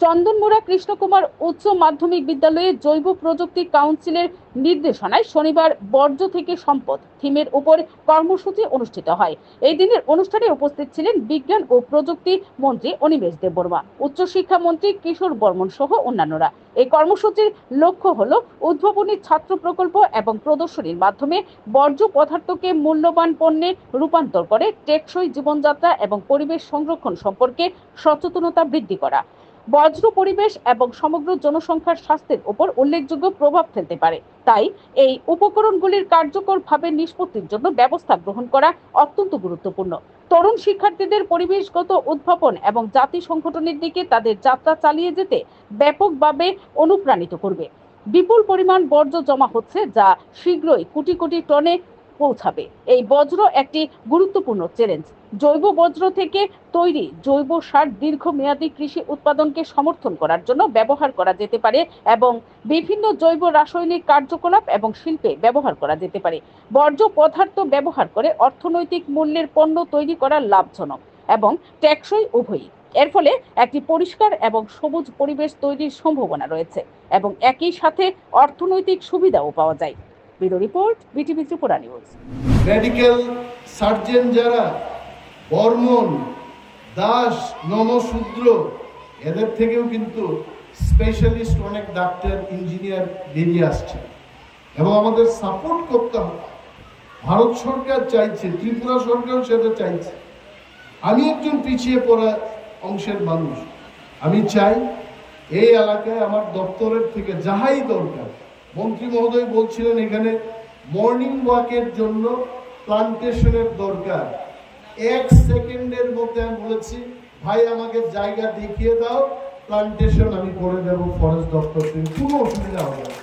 চন্দনমুড়া কৃষ্ণকুমার উচ্চ মাধ্যমিক বিদ্যালয়ে জৈব প্রযুক্তি কাউন্সিলের নির্দেশনায় শনিবার বর্জ্য থেকে সম্পদ থিমের উপর কর্মসূচি অনুষ্ঠিত হয়। এই দিনের অনুষ্ঠানে উপস্থিত ছিলেন বিজ্ঞান ও প্রযুক্তি মন্ত্রী অনিমেষ দেববর্মা, উচ্চশিক্ষা মন্ত্রী কিশোর বর্মন সহ অন্যান্যরা। এই কর্মসূচির লক্ষ্য হলো উদ্ভাবনী ছাত্র প্রকল্প এবং প্রদর্শনীর মাধ্যমে বর্জ্য পদার্থকে মূল্যবান পণ্যে রূপান্তর করে টেকসই জীবনযাত্রা এবং পরিবেশ সংরক্ষণ সম্পর্কে সচেতনতা বৃদ্ধি করা। বজ্র পরিবেশ এবং সমগ্র জনসংখ্যার স্বাস্থ্যের উপর উল্লেখযোগ্য প্রভাব ফেলতে পারে, তাই এই উপকরণগুলির কার্যকরভাবে নিষ্পত্তির জন্য ব্যবস্থা গ্রহণ করা অত্যন্ত গুরুত্বপূর্ণ। তরুণ শিক্ষার্থীদের পরিবেশগত উদ্ভাবন এবং জাতি সংগঠনের দিকে তাদের যাত্রা চালিয়ে যেতে ব্যাপকভাবে অনুপ্রাণিত করবে। বিপুল পরিমাণ বর্জ্য জমা হচ্ছে, যা শীঘ্রই কোটি কোটি টনে পৌঁছাবে। এই বজ্র একটি গুরুত্বপূর্ণ চ্যালেঞ্জ। জৈব বজ্র থেকে তৈরি জৈব সার দীর্ঘমেয়াদী কৃষি উৎপাদনকে সমর্থন করার জন্য ব্যবহার করা যেতে পারে এবং বিভিন্ন জৈব রাসায়নিক কার্যকলাপ এবং শিল্পে ব্যবহার করা যেতে পারে। বর্জ্য পদার্থ ব্যবহার করে অর্থনৈতিক মূল্যের পণ্য তৈরি করা লাভজনক এবং টেকসই উভয়ই। এর ফলে একটি পরিষ্কার এবং সবুজ পরিবেশ তৈরির সম্ভাবনা রয়েছে এবং একই সাথে অর্থনৈতিক সুবিধাও পাওয়া যায়। Bureau report, BTV Tripura news. Medical surgeon যারা বর্মন, দাস, নমশূদ্র, এদের থেকেও কিন্তু স্পেশালিস্ট অনেক ডাক্তার, ইঞ্জিনিয়ার বেরিয়ে আসছে এবং আমাদের সাপোর্ট করতে হবে। ভারত সরকার চাইছে, ত্রিপুরা সরকারও সেটা চাইছে। আমি একজন পিছিয়ে পড়া অংশের মানুষ, আমি চাই এই এলাকায় আমার দপ্তরের থেকে যাহাই দরকার, মন্ত্রী মহোদয় বলছিলেন এখানে মর্নিং ওয়াকের জন্য প্লান্টেশনের দরকার। 1 সেকেন্ডের মধ্যে আমি বলেছি, ভাই আমাকে জায়গা দেখিয়ে দাও, প্লান্টেশন আমি করে দেবো ফরেস্ট দপ্তর থেকে, কোনো অসুবিধা হবে না।